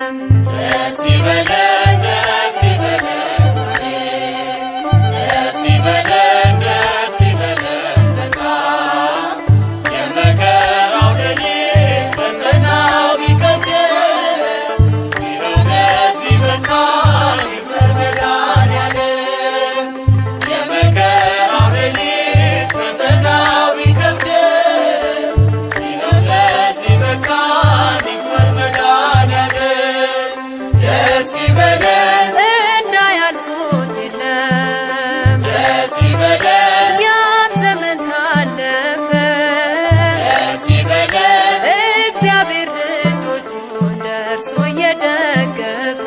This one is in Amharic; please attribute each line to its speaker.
Speaker 1: ደስ ይበለን ደስ ይበለን ዛሬ ደስ ይበለን ደስ ይበለን በጣም የመከራው ሌሊት ፈተናው ቢከብደን ይኸው ለዚህ በቃን ይክበር መድኃኒዓለም የመከራው ሌሊት ፈተናው ቢከብደን ይኸው ለዚህ በቃን ይክበር መድኃኒዓለም ደስ ይበለን እንዳያልፉት የለም ደስ ይበለን ያም ዘመን ታለፈ ደስ ይበለን እግዚአብሔር ልጆቹን ደርሶ እየደገፈ